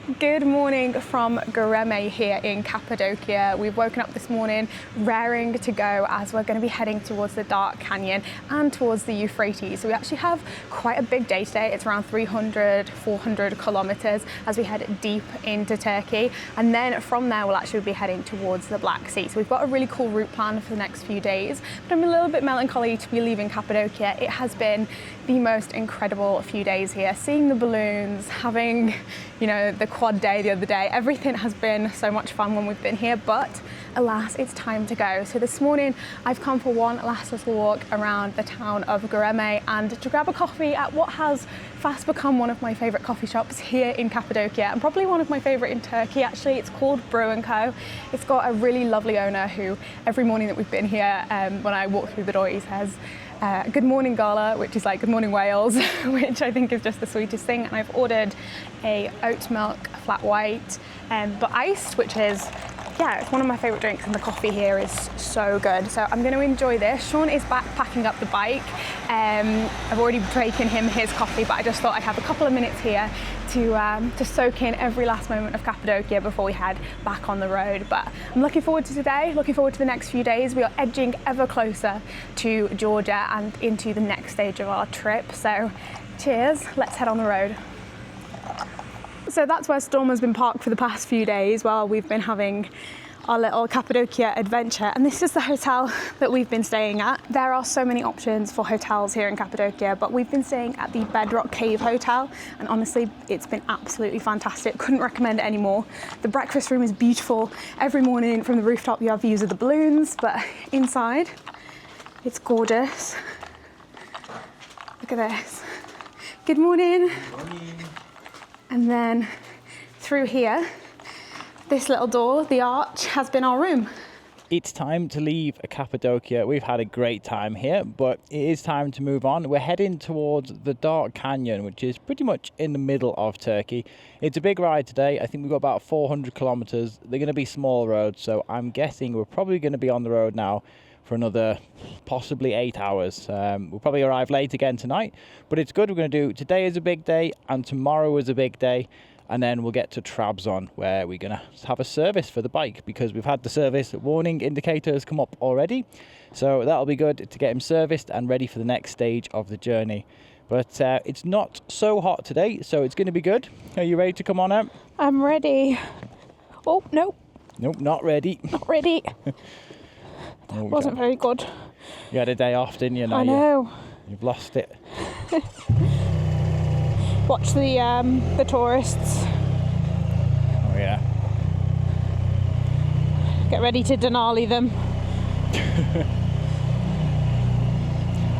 Good morning from Göreme here in Cappadocia. We've woken up this morning raring to go as we're going to be heading towards the Dark Canyon and towards the Euphrates. So we actually have quite a big day today. It's around 400 kilometers as we head deep into Turkey. And then from there, we'll actually be heading towards the Black Sea. So we've got a really cool route plan for the next few days, but I'm a little bit melancholy to be leaving Cappadocia. It has been the most incredible few days here, seeing the balloons, having, the quad day the other day. Everything has been so much fun when we've been here, but alas, it's time to go. So this morning I've come for one last little walk around the town of Göreme and to grab a coffee at what has fast become one of my favourite coffee shops here in Cappadocia and probably one of my favourite in Turkey actually. It's called Brew & Co. It's got a really lovely owner who every morning that we've been here, when I walk through the door, he says, good morning Gala, which is like good morning Wales, which I think is just the sweetest thing. And I've ordered a oat milk flat white, but iced, which is, it's one of my favourite drinks, and the coffee here is so good. So I'm going to enjoy this. Sean is back packing up the bike. I've already taken him his coffee, but I just thought I'd have a couple of minutes here to soak in every last moment of Cappadocia before we head back on the road. But I'm looking forward to today, looking forward to the next few days. We are edging ever closer to Georgia and into the next stage of our trip. So cheers, let's head on the road. So that's where Storm has been parked for the past few days while we've been having our little Cappadocia adventure, and this is the hotel that we've been staying at. There are so many options for hotels here in Cappadocia, but we've been staying at the Bedrock Cave Hotel, and honestly it's been absolutely fantastic. Couldn't recommend it anymore. The breakfast room is beautiful. Every morning from the rooftop you have views of the balloons, but inside it's gorgeous. Look at this. Good morning. Good morning. And then through here, this little door, the arch, has been our room. It's time to leave Cappadocia. We've had a great time here, but it is time to move on. We're heading towards the Dark Canyon, which is pretty much in the middle of Turkey. It's a big ride today. I think we've got about 400 kilometers. They're going to be small roads, so I'm guessing we're probably going to be on the road now for another possibly 8 hours. We'll probably arrive late again tonight, but it's good. We're going to do today is a big day and tomorrow is a big day, and then we'll get to Trabzon where we're going to have a service for the bike because we've had the service warning indicators come up already, so that'll be good to get him serviced and ready for the next stage of the journey. But it's not so hot today, so it's going to be good. Are you ready to come on out? I'm ready. Oh, no. Nope, not ready. Not ready. Oh, wasn't very good. You had a day off, didn't you? Now I know. You've lost it. Watch the tourists. Oh yeah. Get ready to Denali them.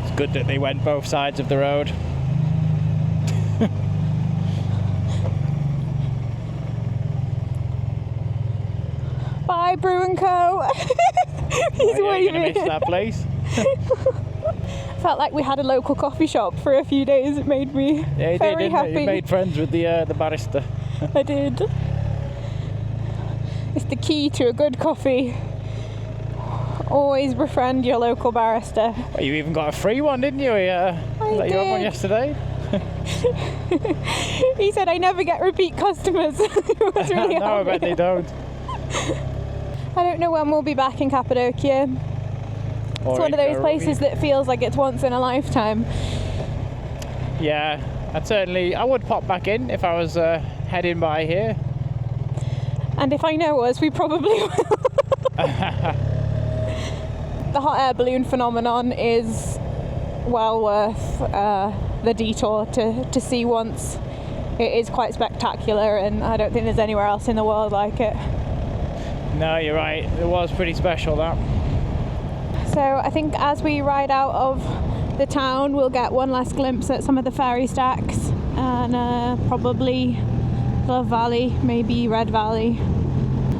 It's good that they went both sides of the road. Bye, Brew & Co. He's waving. Gonna miss that place. Felt like we had a local coffee shop for a few days. It made me very happy. You made friends with the barista. I did. It's the key to a good coffee. Always befriend your local barista. Well, you even got a free one, didn't you? I did. You had one yesterday. He said I never get repeat customers. It was really No, I bet they don't. I don't know when we'll be back in Cappadocia. It's one of those places that feels like it's once in a lifetime. Yeah, I would pop back in if I was heading by here. And if I know us, we probably will. The hot air balloon phenomenon is well worth the detour to see once. It is quite spectacular, and I don't think there's anywhere else in the world like it. No, you're right. It was pretty special, that. So I think as we ride out of the town, we'll get one last glimpse at some of the ferry stacks and probably Love Valley, maybe Red Valley.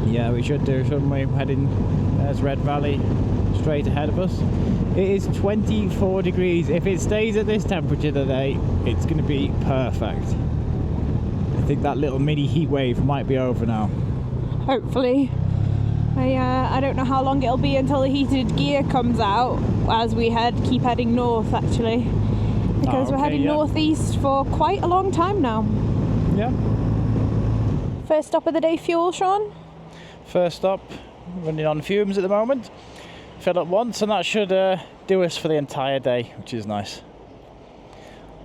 Yeah, we should do, shouldn't we? Heading, there's Red Valley straight ahead of us. It is 24 degrees. If it stays at this temperature today, it's going to be perfect. I think that little mini heat wave might be over now. Hopefully. I don't know how long it'll be until the heated gear comes out as we keep heading north actually, because we're heading northeast for quite a long time now. Yeah. First stop of the day, fuel, Sean? First stop, running on fumes at the moment. Fill up once and that should do us for the entire day, which is nice.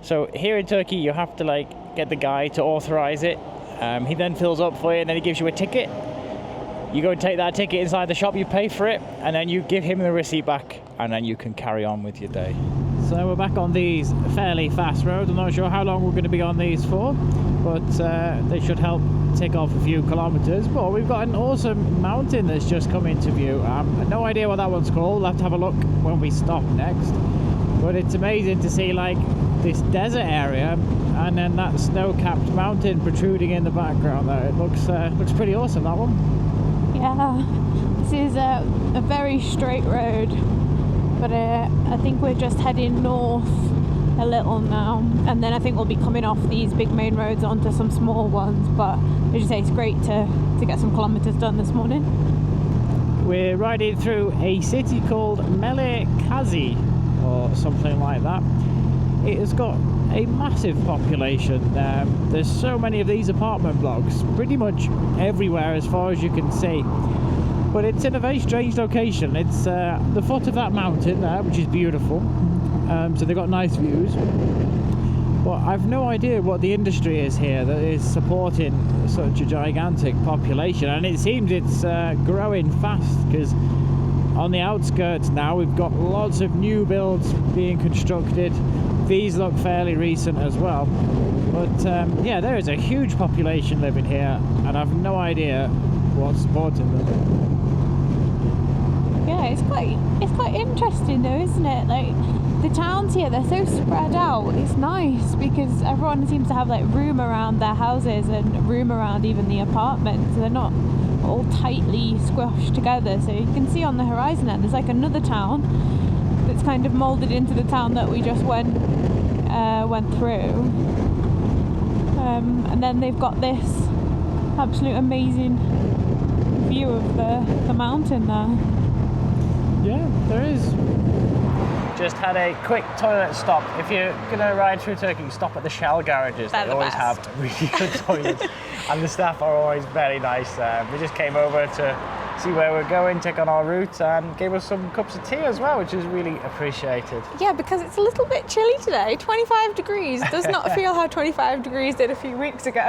So here in Turkey you have to get the guy to authorise it. He then fills up for you and then he gives you a ticket. You go and take that ticket inside the shop, you pay for it, and then you give him the receipt back, and then you can carry on with your day. So we're back on these fairly fast roads. I'm not sure how long we're going to be on these for, but they should help tick off a few kilometres. But we've got an awesome mountain that's just come into view. No idea what that one's called. We'll have to have a look when we stop next. But it's amazing to see this desert area and then that snow-capped mountain protruding in the background there. It looks pretty awesome, that one. Yeah, this is a very straight road, but I think we're just heading north a little now, and then I think we'll be coming off these big main roads onto some small ones. But as you say, it's great to get some kilometres done this morning. We're riding through a city called Melekazi or something like that. It has got a massive population. There's so many of these apartment blocks pretty much everywhere as far as you can see, but it's in a very strange location. It's the foot of that mountain there, which is beautiful, so they've got nice views, but I've no idea what the industry is here that is supporting such a gigantic population, and it seems it's growing fast, because on the outskirts now we've got lots of new builds being constructed. These look fairly recent as well, but yeah, there is a huge population living here, and I've no idea what's supporting them. Yeah, it's quite interesting though, isn't it? The towns here, they're so spread out. It's nice because everyone seems to have room around their houses and room around even the apartments. They're not all tightly squashed together. So you can see on the horizon there's another town that's kind of moulded into the town that we just went through, and then they've got this absolute amazing view of the mountain there. Yeah, there is. Just had a quick toilet stop. If you're gonna ride through Turkey, stop at the Shell garages. They always have really good toilets, and the staff are always very nice. We just came over to see where we're going, check on our route, and gave us some cups of tea as well, which is really appreciated. Yeah, because it's a little bit chilly today. 25 degrees does not feel how 25 degrees did a few weeks ago.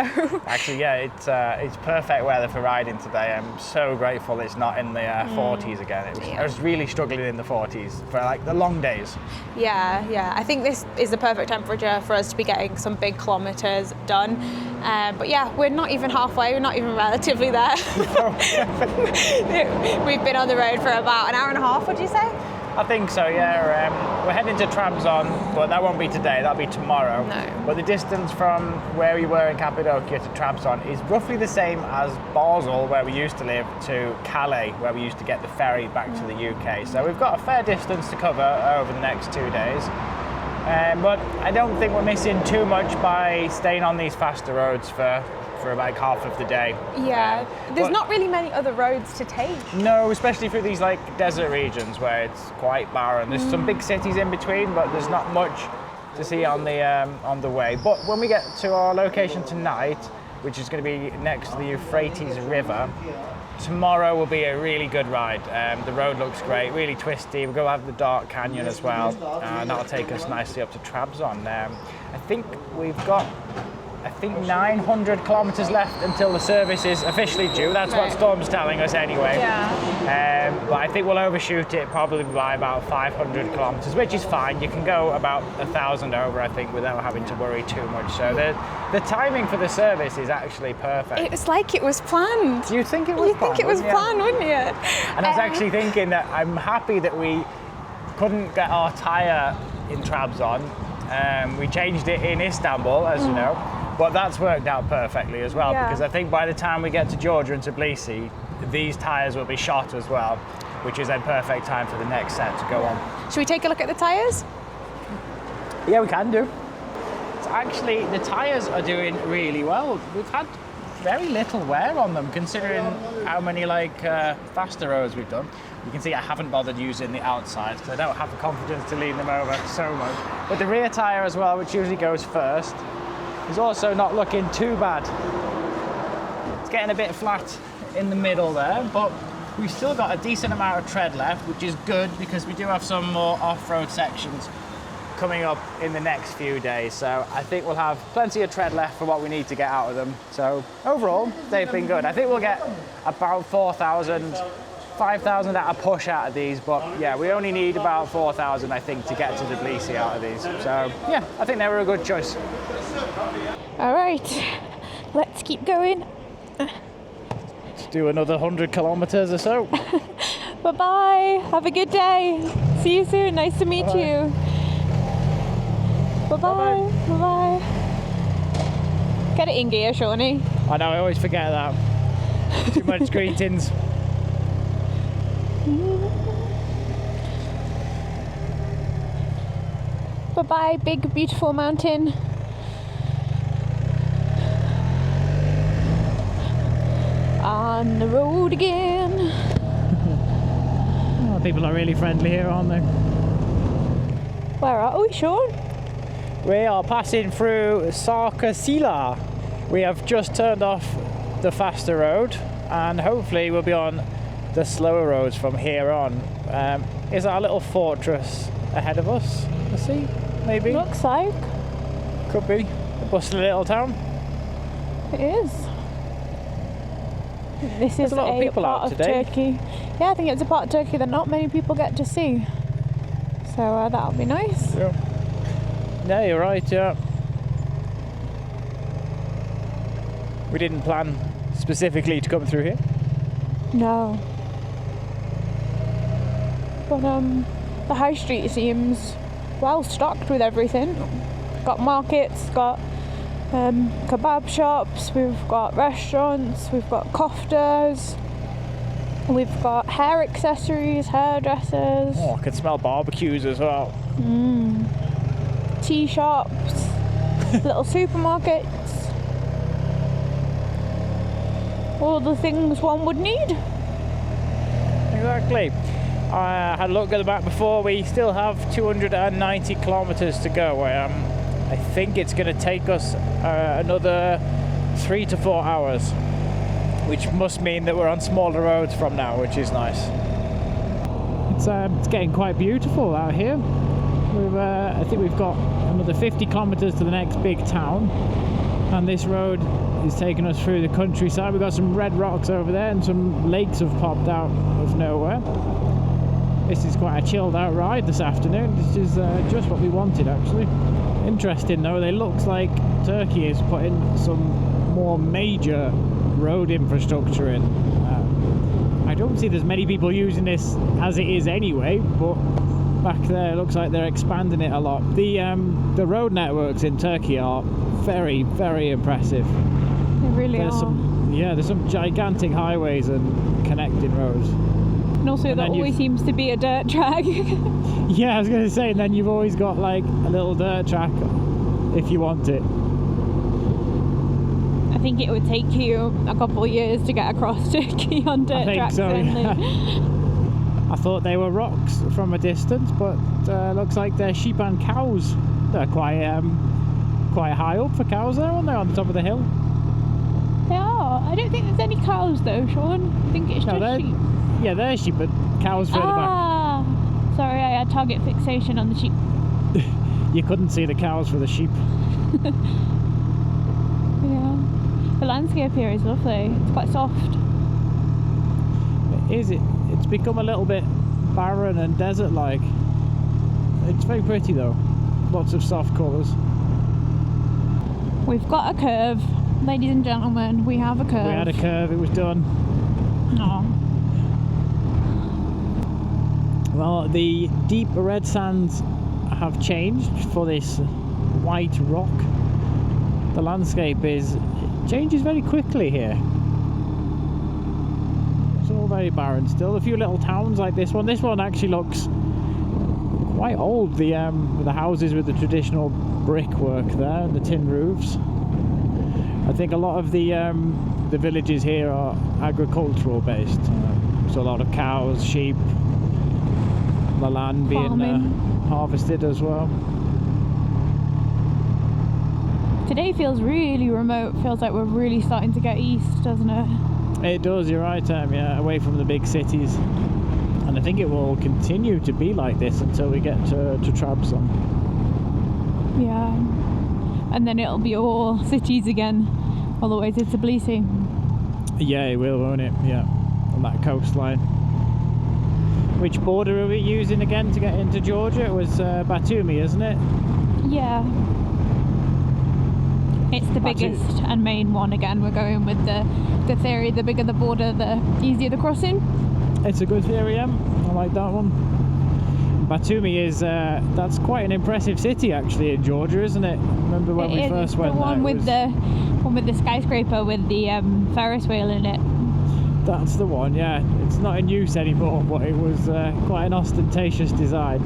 Actually, yeah, it's perfect weather for riding today. I'm so grateful it's not in the 40s again. I was really struggling in the 40s for the long days. Yeah. I think this is the perfect temperature for us to be getting some big kilometres done. But yeah, we're not even halfway. We're not even relatively there. We've been on the road for about an hour and a half, would you say? I think so, yeah. We're heading to Trabzon, but that won't be today, that'll be tomorrow. No. But the distance from where we were in Cappadocia to Trabzon is roughly the same as Basel, where we used to live, to Calais, where we used to get the ferry back to the UK. So we've got a fair distance to cover over the next 2 days. But I don't think we're missing too much by staying on these faster roads for about half of the day. Yeah, there's not really many other roads to take. No, especially through these desert regions where it's quite barren. There's some big cities in between, but there's not much to see on the way. But when we get to our location tonight, which is going to be next to the Euphrates River, tomorrow will be a really good ride. The road looks great, really twisty. We're going to have the dark canyon as well, and that'll take us nicely up to Trabzon. I think we've got 900 kilometres left until the service is officially due. That's what Storm's telling us anyway. Yeah. But I think we'll overshoot it probably by about 500 kilometres, which is fine. You can go about 1,000 over, I think, without having to worry too much. So the timing for the service is actually perfect. It's like it was planned. You'd think it was planned. You'd think it was planned, wouldn't you? And I was actually thinking that I'm happy that we couldn't get our tyre in Trabzon. We changed it in Istanbul, as you know. But that's worked out perfectly as well, because I think by the time we get to Georgia and Tbilisi, these tyres will be shot as well, which is then perfect time for the next set to go on. Should we take a look at the tyres? Yeah, we can do. So actually, the tyres are doing really well. We've had very little wear on them, considering how many faster roads we've done. You can see I haven't bothered using the outside because I don't have the confidence to lean them over so much. But the rear tyre as well, which usually goes first, is also not looking too bad. It's getting a bit flat in the middle there, but we've still got a decent amount of tread left, which is good because we do have some more off-road sections coming up in the next few days. So I think we'll have plenty of tread left for what we need to get out of them. So overall, they've been good. I think we'll get about 4,000, 5,000 at a push out of these, but yeah, we only need about 4,000, I think, to get to Tbilisi out of these. So yeah, I think they were a good choice. All right, let's keep going. Let's do another 100 kilometers or so. Bye-bye, have a good day. See you soon, nice to meet you. Bye-bye. Bye-bye. Get it in gear, Shawnee. I know, I always forget that. Too much greetings. Bye-bye, big, beautiful mountain. On the road again. Oh, people are really friendly here, aren't they? Where are we, Sean? We are passing through Sarkasila. We have just turned off the faster road and hopefully we'll be on the slower roads from here on. Is that a little fortress ahead of us? Let's see, maybe? Looks like. Could be. A bustling little town. It is. This is a lot of people part out of today. Turkey. Yeah, I think it's a part of Turkey that not many people get to see. So that'll be nice. Yeah. No, you're right, yeah. We didn't plan specifically to come through here. No. But the high street seems well stocked with everything. Got markets, got kebab shops, we've got restaurants, we've got koftas, we've got hair accessories, hairdressers. Oh, I can smell barbecues as well. Tea shops, little supermarkets. All the things one would need. Exactly. I had a look at the map before. We still have 290 kilometers to go. I think it's going to take us another 3 to 4 hours, which must mean that we're on smaller roads from now, which is nice. It's getting quite beautiful out here. I think we've got another 50 kilometers to the next big town, and this road is taking us through the countryside. We've got some red rocks over there and some lakes have popped out of nowhere. This is quite a chilled out ride this afternoon. This is just what we wanted, actually. Interesting though, it looks like Turkey is putting some more major road infrastructure in. I don't see there's many people using this as it is anyway, but back there it looks like they're expanding it a lot. The road networks in Turkey are very, very impressive. They really are. There's some gigantic highways and connecting roads. And also there always seems to be a dirt track. Yeah, I was going to say, and then you've always got like a little dirt track if you want it. I think it would take you a couple of years to get across Turkey on dirt tracks. So, yeah. I thought they were rocks from a distance, but looks like they're sheep and cows. They're quite high up for cows there, aren't they, on the top of the hill? They are. I don't think there's any cows though, Sean. I think it's just sheep. Yeah, they're sheep, but cows further back. Sorry, I had target fixation on the sheep. You couldn't see the cows for the sheep. Yeah. The landscape here is lovely. It's quite soft. It's become a little bit barren and desert-like. It's very pretty though. Lots of soft colours. We've got a curve. Ladies and gentlemen, we have a curve. We had a curve, it was done. Oh. Well, the deep red sands have changed for this white rock. The landscape changes very quickly here. It's all very barren still. A few little towns like this one. This one actually looks quite old. The houses with the traditional brickwork there and the tin roofs. I think a lot of the villages here are agricultural based. So a lot of cows, sheep, the land being harvested as well. Today feels really remote. Feels like we're really starting to get east, doesn't it? It does, you're right, yeah, away from the big cities. And I think it will continue to be like this until we get to Trabzon. Yeah. And then it'll be all cities again, all the way to Tbilisi. Yeah, it will, won't it? Yeah, on that coastline. Which border are we using again to get into Georgia? It was Batumi, isn't it? Yeah. It's the biggest and main one again. We're going with the theory, the bigger the border, the easier the crossing. It's a good theory, yeah. I like that one. Batumi is, that's quite an impressive city actually in Georgia, isn't it? Remember when we first went there? The one with the skyscraper with the Ferris wheel in it. That's the one, yeah. It's not in use anymore, but it was quite an ostentatious design.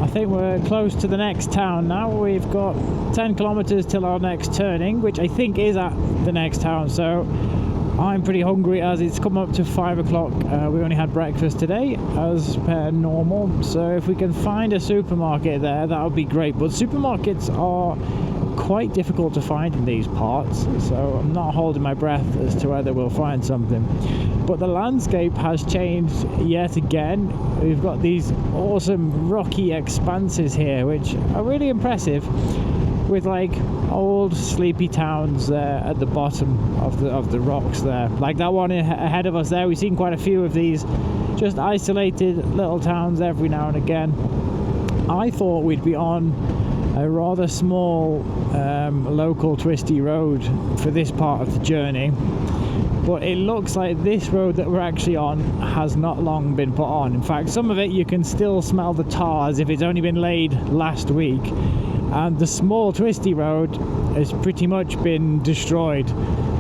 I think we're close to the next town now. We've got 10 kilometers till our next turning, which I think is at the next town. So I'm pretty hungry as it's come up to 5 o'clock. We only had breakfast today as per normal. So if we can find a supermarket there, that would be great. But supermarkets are quite difficult to find in these parts, so I'm not holding my breath as to whether we'll find something. But the landscape has changed yet again. We've got these awesome rocky expanses here, which are really impressive, with like old sleepy towns at the bottom of the rocks there. Like that one ahead of us there, we've seen quite a few of these just isolated little towns every now and again. I thought we'd be on a rather small local twisty road for this part of the journey, but it looks like this road that we're actually on has not long been put on. In fact, some of it you can still smell the tar as if it's only been laid last week, and the small twisty road has pretty much been destroyed.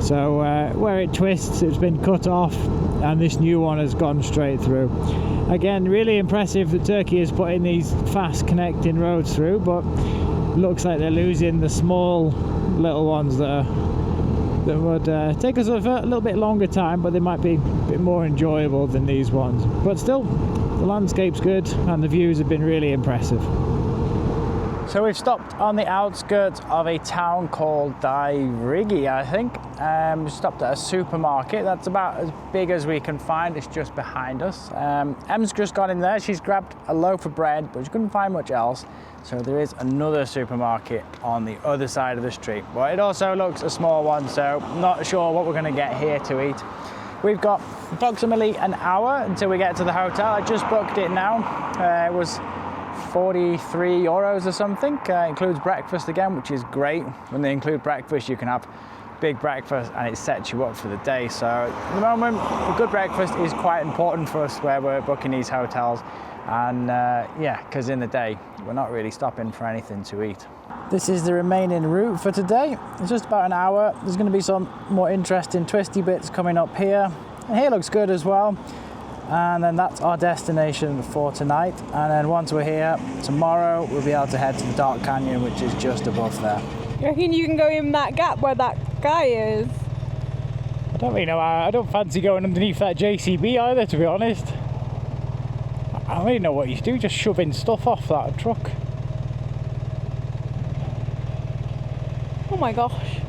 So where it twists, it's been cut off, and this new one has gone straight through. Again, really impressive that Turkey is putting these fast connecting roads through, but looks like they're losing the small little ones that would take us a little bit longer time, but they might be a bit more enjoyable than these ones. But still, the landscape's good and the views have been really impressive. So we've stopped on the outskirts of a town called Dairigi, I think. We stopped at a supermarket. That's about as big as we can find. It's just behind us. Em's just gone in there. She's grabbed a loaf of bread, but she couldn't find much else. So there is another supermarket on the other side of the street. But it also looks a small one, so I'm not sure what we're going to get here to eat. We've got approximately an hour until we get to the hotel. I just booked it now. It was 43 euros or something. Includes breakfast again, which is great. When they include breakfast, you can have big breakfast and it sets you up for the day. So at the moment, a good breakfast is quite important for us where we're booking these hotels. And yeah, because in the day, we're not really stopping for anything to eat. This is the remaining route for today. It's just about an hour. There's going to be some more interesting twisty bits coming up here. And here looks good as well. And then that's our destination for tonight. And then once we're here, tomorrow we'll be able to head to the Dark Canyon, which is just above there. You reckon you can go in that gap where that guy is? I don't really know. I don't fancy going underneath that JCB either, to be honest. I don't really know what you do, just shoving stuff off that truck. Oh my gosh.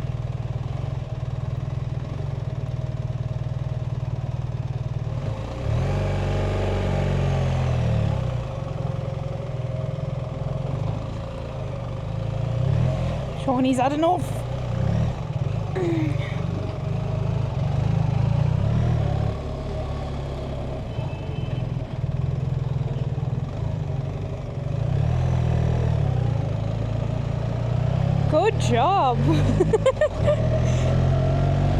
Shawnee's had enough. Good job.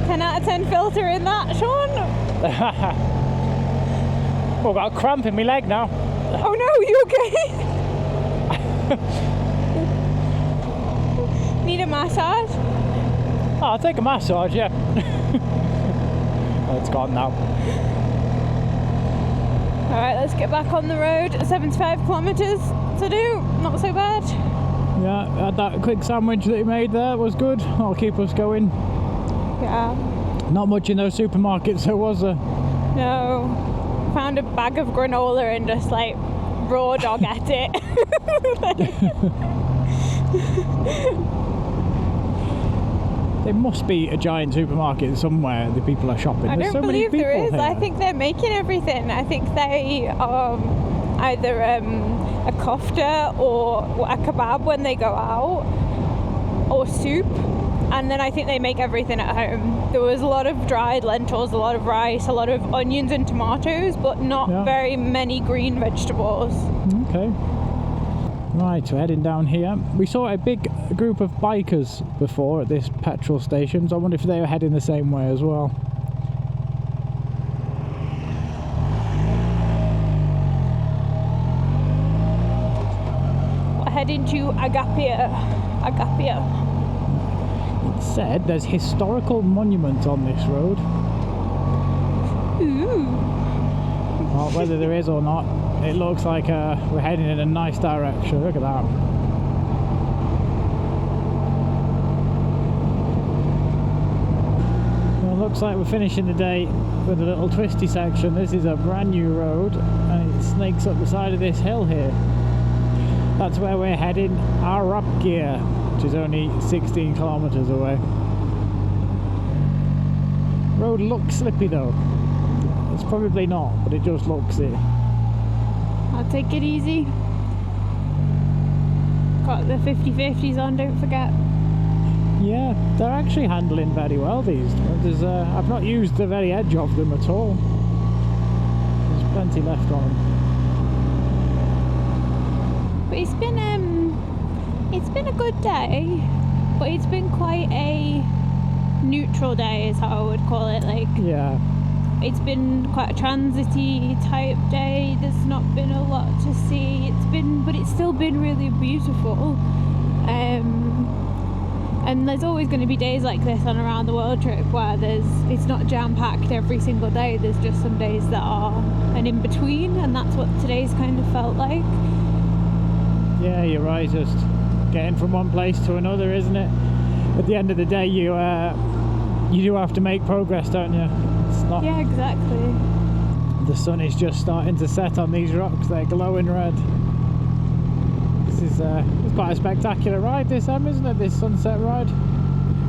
10 out of 10 filter in that, Sean. Oh, I've got a cramp in my leg now. Oh no, you okay? Need a massage? Oh, I'll take a massage, yeah. Oh, it's gone now. Alright, let's get back on the road. 75 kilometres to do, not so bad. Yeah, had that quick sandwich that he made there, was good. That'll keep us going. Yeah. Not much in those supermarkets, though, was there? No. Found a bag of granola and just like raw dog at it. There must be a giant supermarket somewhere that people are shopping. I There's don't so many believe there people is. here. I think they're making everything. I think they either a kofta or a kebab when they go out, or soup, and then I think they make everything at home. There was a lot of dried lentils, a lot of rice, a lot of onions and tomatoes, but not very many green vegetables. Okay. Right, we're heading down here. We saw a big group of bikers before at this petrol station, so I wonder if they were heading the same way as well. We're heading to Agapia. It said there's historical monuments on this road. Ooh. Well, whether there is or not, it looks like we're heading in a nice direction. Look at that. Well, looks like we're finishing the day with a little twisty section. This is a brand new road and it snakes up the side of this hill here. That's where we're heading, Arapgia, which is only 16 kilometers away. Road looks slippy though. It's probably not, but it just looks it. I'll take it easy. Got the 50/50s on, don't forget. Yeah, they're actually handling very well these. I've not used the very edge of them at all. There's plenty left on them. But it's been a good day, but it's been quite a neutral day is how I would call it. Like, Yeah, it's been quite a transity type day. There's not been a lot to see. But it's still been really beautiful. And there's always going to be days like this on around the world trip where it's not jam packed every single day. There's just some days that are an in between, and that's what today's kind of felt like. yeah, you're right. Just getting from one place to another, isn't it? At the end of the day, you do have to make progress, don't you? It's not. Yeah, exactly. The sun is just starting to set on these rocks. They're glowing red. This is it's quite a spectacular ride, this isn't it? This sunset ride.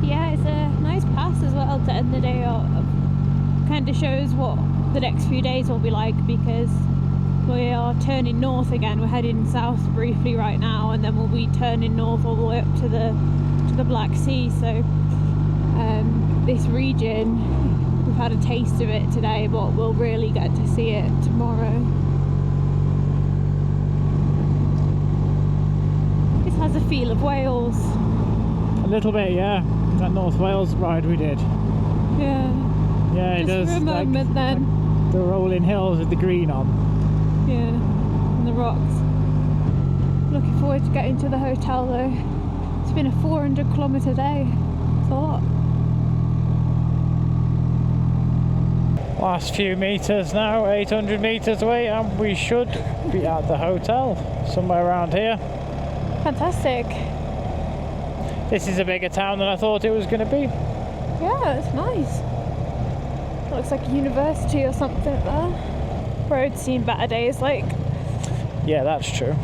Yeah, it's a nice pass as well to end the day off. Kind of shows what the next few days will be like, because we are turning north again. We're heading south briefly right now, and then we'll be turning north all the way up to the Black Sea. So this region, we've had a taste of it today, but we'll really get to see it tomorrow. This has a feel of Wales. A little bit, yeah. That North Wales ride we did. Yeah. Yeah, it Just does. for a moment then. Like the rolling hills with the green on. Yeah, and the rocks. Looking forward to getting to the hotel though. It's been a 400-kilometre day. It's a lot. Last few meters now, 800 meters away, and we should be at the hotel somewhere around here. Fantastic. This is a bigger town than I thought it was going to be. Yeah, it's nice. It looks like a university or something there. Road's seen better days, like. Yeah, that's true.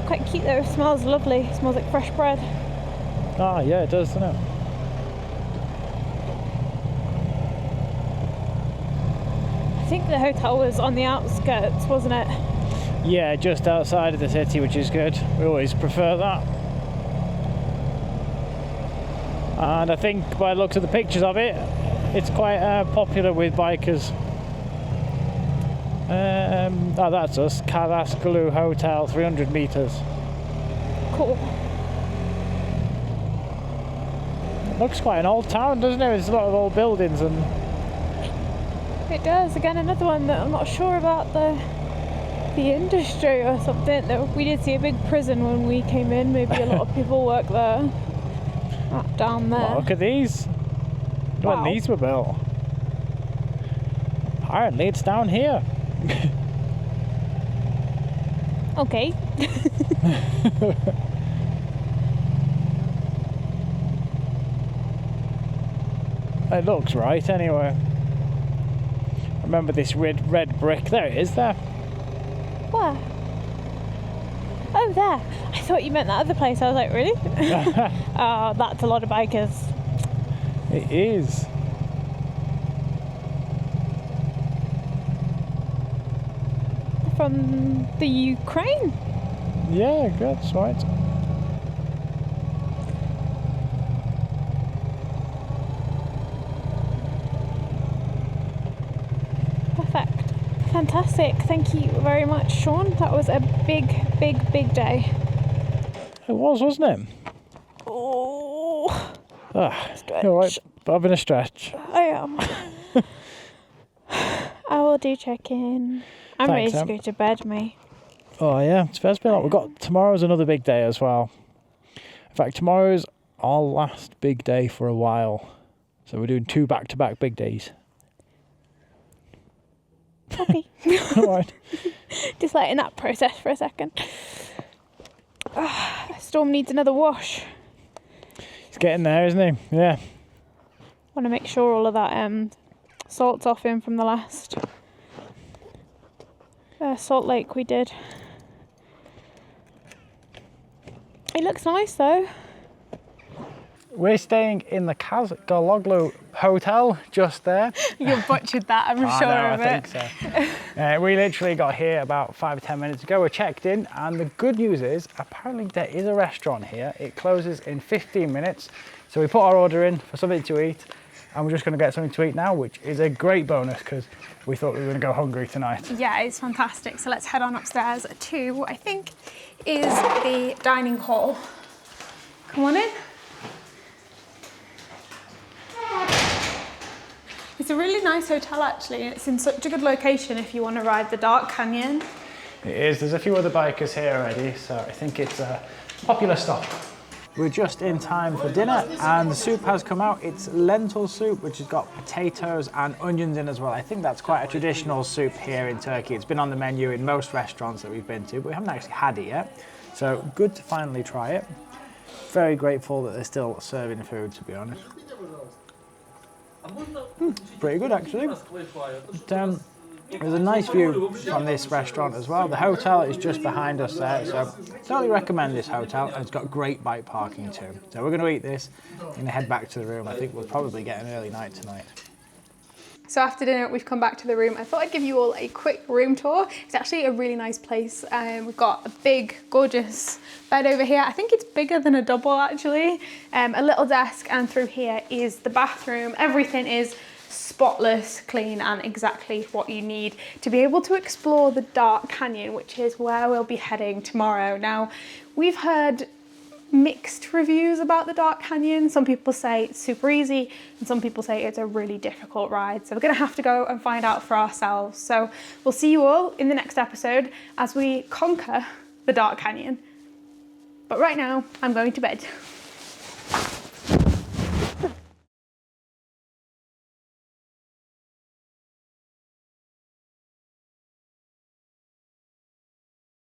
Quite cute though, smells lovely. It smells like fresh bread. Ah, yeah, it does, doesn't it? I think the hotel was on the outskirts, wasn't it? Yeah, just outside of the city, which is good. We always prefer that. And I think by the looks of the pictures of it, it's quite popular with bikers. Oh, that's us, Karaskalu Hotel, 300 meters. Cool. Looks quite an old town, doesn't it? There's a lot of old buildings and... It does. Again, another one that I'm not sure about the industry or something. Though we did see a big prison when we came in. Maybe a lot of people work there. Down there. Oh, look at these. Wow. When these were built. Apparently it's down here. Okay. It looks right anyway. remember this red brick. There it is there. Where? Oh, there. I thought you meant that other place. I was like, really? Oh, that's a lot of bikers. It is. From the Ukraine? Yeah, that's right. Perfect. Fantastic. Thank you very much, Sean. That was a big day. It was, wasn't it? Oh, Ah, all right, having a stretch. I am. I will do check-in. I'm Thanks, ready to go to bed, mate. Oh yeah, it's been like we've got tomorrow's another big day as well. In fact, tomorrow's our last big day for a while, so we're doing 2 back-to-back big days. Okay. All right. Just letting that process for a second. Storm needs another wash. He's getting there, isn't he? Yeah. Want to make sure all of that salt's off him from the last Salt Lake we did. It looks nice though. We're staying in the Kazgaloglu Hotel just there. You butchered that, I'm sure of it. I think so. We literally got here about 5 or 10 minutes ago. We're checked in, and the good news is apparently there is a restaurant here. It closes in 15 minutes. So we put our order in for something to eat, and we're just going to get something to eat now, which is a great bonus because we thought we were going to go hungry tonight. Yeah, it's fantastic. So let's head on upstairs to what I think is the dining hall. Come on in. It's a really nice hotel actually. It's in such a good location if you want to ride the Dark Canyon. It is. There's a few other bikers here already, so I think it's a popular stop. We're just in time for dinner and the soup has come out. It's lentil soup, which has got potatoes and onions in as well. I think that's quite a traditional soup here in Turkey. It's been on the menu in most restaurants that we've been to, but we haven't actually had it yet. So good to finally try it. Very grateful that they're still serving food, to be honest. Pretty good actually. There's a nice view from this restaurant as well. The hotel is just behind us there, so totally recommend this hotel, and it's got great bike parking too. So we're going to eat this and head back to the room. I think we'll probably get an early night tonight. So after dinner, we've come back to the room. I thought I'd give you all a quick room tour. It's actually a really nice place. We've got a big, gorgeous bed over here. I think it's bigger than a double actually. A little desk, and through here is the bathroom. Everything is spotless, clean, and exactly what you need to be able to explore the Dark Canyon, which is where we'll be heading tomorrow. Now, we've heard mixed reviews about the Dark Canyon. Some people say it's super easy and some people say it's a really difficult ride. So we're gonna have to go and find out for ourselves. So we'll see you all in the next episode as we conquer the Dark Canyon. But right now, I'm going to bed.